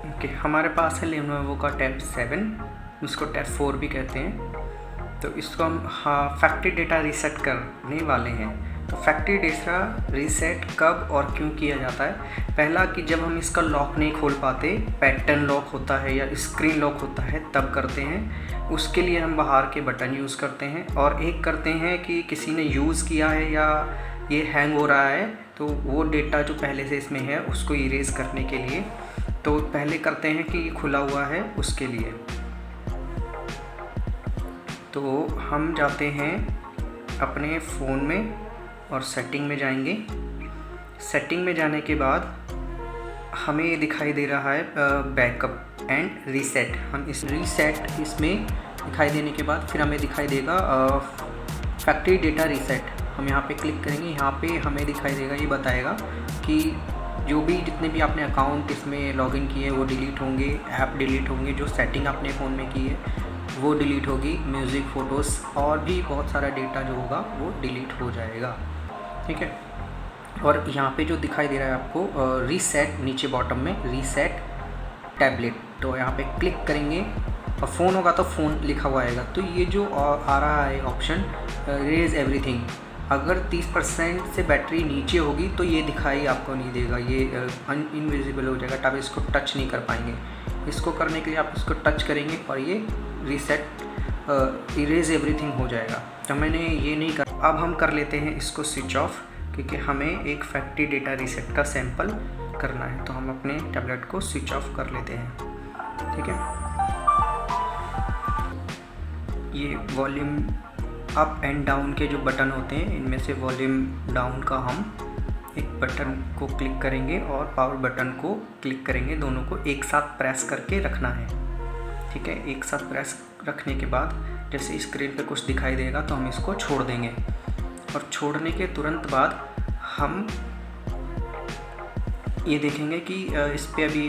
Okay, हमारे पास है Lenovo का टैब 7, इसको टैब 4 भी कहते हैं। तो इसको हम फैक्ट्री डेटा रीसेट करने वाले हैं। तो फैक्ट्री डेटा रीसेट कब और क्यों किया जाता है? पहला कि जब हम इसका लॉक नहीं खोल पाते, पैटर्न लॉक होता है या स्क्रीन लॉक होता है, तब करते हैं। उसके लिए हम बाहर के बटन यूज़ करते हैं। और एक करते हैं कि किसी ने यूज़ किया है या ये हैंग हो रहा है, तो वो डेटा जो पहले से इसमें है उसको इरेज करने के लिए। तो पहले करते हैं कि ये खुला हुआ है उसके लिए। तो हम जाते हैं अपने फ़ोन में और सेटिंग में जाएंगे। सेटिंग में जाने के बाद हमें दिखाई दे रहा है बैकअप एंड रीसेट। हम इस रीसेट इसमें दिखाई देने के बाद फिर हमें दिखाई देगा फैक्ट्री डेटा रीसेट। हम यहाँ पे क्लिक करेंगे। यहाँ पे हमें दिखाई देगा, ये बताएगा कि जो भी जितने भी आपने अकाउंट इसमें लॉगिन किए वो डिलीट होंगे, ऐप डिलीट होंगे, जो सेटिंग आपने फ़ोन में की है वो डिलीट होगी, म्यूज़िक, फ़ोटोज़ और भी बहुत सारा डेटा जो होगा वो डिलीट हो जाएगा। ठीक है। और यहाँ पे जो दिखाई दे रहा है आपको रीसेट, नीचे बॉटम में रीसेट टैबलेट, तो यहाँ पे क्लिक करेंगे और फ़ोन होगा तो फ़ोन लिखा हुआ आएगा। तो ये जो आ रहा है ऑप्शन इरेज एवरीथिंग, अगर 30% से बैटरी नीचे होगी तो ये दिखाई आपको नहीं देगा, ये इनविजिबल हो जाएगा, तब इसको टच नहीं कर पाएंगे। इसको करने के लिए आप इसको टच करेंगे और ये रीसेट इरेज एवरीथिंग हो जाएगा। तो मैंने ये नहीं कर, अब हम कर लेते हैं इसको स्विच ऑफ, क्योंकि हमें एक फैक्ट्री डेटा रीसेट का सैंपल करना है। तो हम अपने टैबलेट को स्विच ऑफ कर लेते हैं। ठीक है। ये वॉल्यूम अप एंड डाउन के जो बटन होते हैं, इनमें से वॉल्यूम डाउन का हम एक बटन को क्लिक करेंगे और पावर बटन को क्लिक करेंगे। दोनों को एक साथ प्रेस करके रखना है। ठीक है। एक साथ प्रेस रखने के बाद जैसे स्क्रीन पे कुछ दिखाई देगा तो हम इसको छोड़ देंगे। और छोड़ने के तुरंत बाद हम ये देखेंगे कि इस पर अभी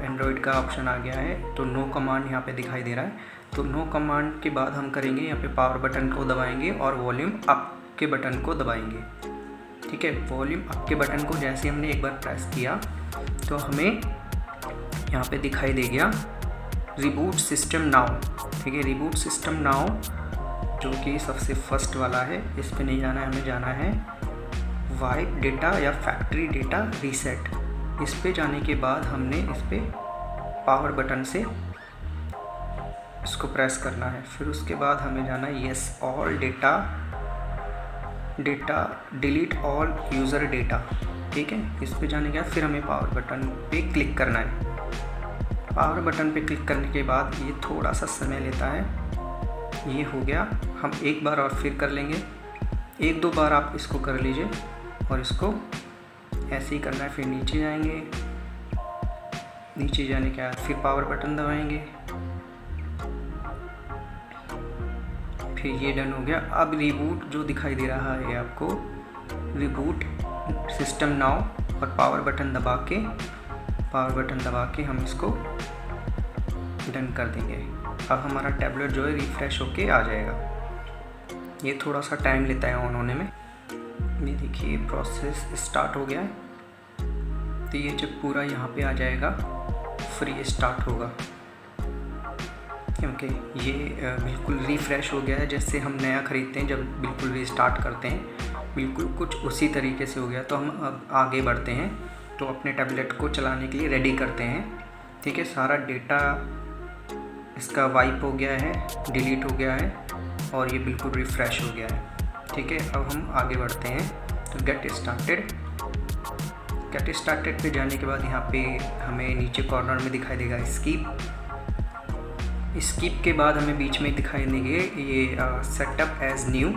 एंड्रॉयड का ऑप्शन आ गया है, तो नो कमांड यहाँ पे दिखाई दे रहा है। तो नो कमांड के बाद हम करेंगे यहाँ पे पावर बटन को दबाएंगे और वॉल्यूम अप के बटन को दबाएंगे। ठीक है। वॉल्यूम अप के बटन को जैसे हमने एक बार प्रेस किया तो हमें यहाँ पे दिखाई दे गया रिबूट सिस्टम नाउ। ठीक है। रिबूट सिस्टम नाउ जो कि सबसे फर्स्ट वाला है, इस पे नहीं जाना है, हमें जाना है वाइप डेटा या फैक्ट्री डेटा रीसेट। इस पे जाने के बाद हमने इस पे पावर बटन से इसको प्रेस करना है। फिर उसके बाद हमें जाना है yes all data delete all user data. ठीक है। इस पे जाने के बाद फिर हमें पावर बटन पे क्लिक करना है। पावर बटन पे क्लिक करने के बाद ये थोड़ा सा समय लेता है। ये हो गया। हम एक बार और फिर कर लेंगे। एक दो बार आप इसको कर लीजिए और इसको ऐसे ही करना है। फिर नीचे जाएंगे, नीचे जाने के बाद फिर पावर बटन दबाएंगे, फिर ये डन हो गया। अब रिबूट जो दिखाई दे रहा है आपको, रिबूट सिस्टम नाउ, और पावर बटन दबा के हम इसको डन कर देंगे। अब हमारा टैबलेट जो है रिफ्रेश होके आ जाएगा। ये थोड़ा सा टाइम लेता है ऑन होने में। ये देखिए प्रोसेस स्टार्ट हो गया है। तो ये जब पूरा यहाँ पे आ जाएगा फिर ये स्टार्ट होगा, क्योंकि ये बिल्कुल रिफ़्रेश हो गया है। जैसे हम नया ख़रीदते हैं जब बिल्कुल रीस्टार्ट करते हैं, बिल्कुल कुछ उसी तरीके से हो गया। तो हम अब आगे बढ़ते हैं, तो अपने टैबलेट को चलाने के लिए रेडी करते हैं। ठीक है। सारा डेटा इसका वाइप हो गया है, डिलीट हो गया है और ये बिल्कुल रिफ़्रेश हो गया है। ठीक है। अब हम आगे बढ़ते हैं। तो गेट स्टार्टेड पे जाने के बाद यहाँ पे हमें नीचे कॉर्नर में दिखाई देगा स्किप के बाद हमें बीच में दिखाई देंगे ये सेटअप एज न्यू।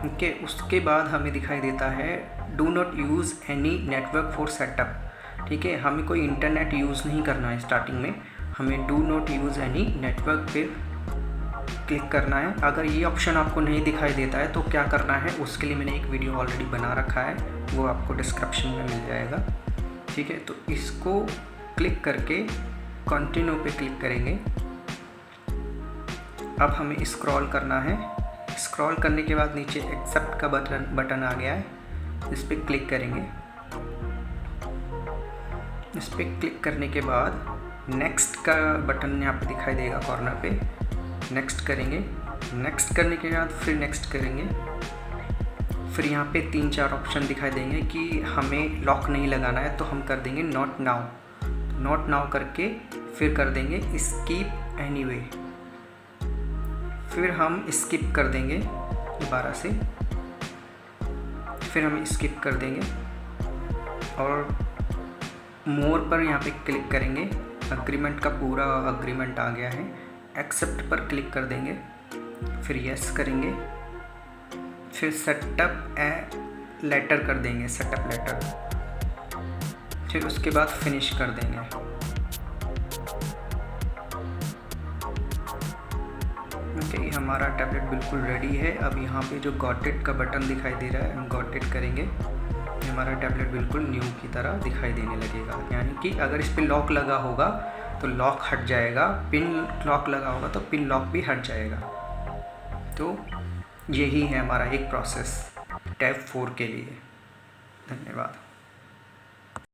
ओके। उसके बाद हमें दिखाई देता है do not use any network for setup. ठीक है। हमें कोई इंटरनेट यूज़ नहीं करना है स्टार्टिंग में, हमें do not use any network पे क्लिक करना है। अगर ये ऑप्शन आपको नहीं दिखाई देता है तो क्या करना है, उसके लिए मैंने एक वीडियो ऑलरेडी बना रखा है, वो आपको डिस्क्रिप्शन में मिल जाएगा। ठीक है। तो इसको क्लिक करके कंटिन्यू पे क्लिक करेंगे। अब हमें स्क्रॉल करना है। स्क्रॉल करने के बाद नीचे एक्सेप्ट का बटन आ गया है, इस पर क्लिक करेंगे। इस पर क्लिक करने के बाद नेक्स्ट का बटन यहाँ पे दिखाई देगा कॉर्नर पे, नेक्स्ट करेंगे। नेक्स्ट करने के बाद फिर नेक्स्ट करेंगे। फिर यहाँ पे 3-4 ऑप्शन दिखाई देंगे कि हमें लॉक नहीं लगाना है, तो हम कर देंगे नॉट नाउ। नॉट नाउ करके फिर कर देंगे स्किप एनीवे। फिर हम स्किप कर देंगे दोबारा से, फिर हम स्किप कर देंगे और मोर पर यहाँ पे क्लिक करेंगे। अग्रीमेंट का पूरा अग्रीमेंट आ गया है। एक्सेप्ट पर क्लिक कर देंगे, फिर यस करेंगे, फिर सेटअप ए लेटर कर देंगे, सेटअप लेटर, फिर उसके बाद फिनिश कर देंगे। ओके, हमारा टैबलेट बिल्कुल रेडी है। अब यहाँ पे जो गॉट इट का बटन दिखाई दे रहा है, हम गॉट इट करेंगे, हमारा टैबलेट बिल्कुल न्यू की तरह दिखाई देने लगेगा। यानी कि अगर इस पे लॉक लगा होगा तो लॉक हट जाएगा, पिन लॉक लगा होगा तो पिन लॉक भी हट जाएगा। तो यही है हमारा एक प्रोसेस टैब 4 के लिए। धन्यवाद।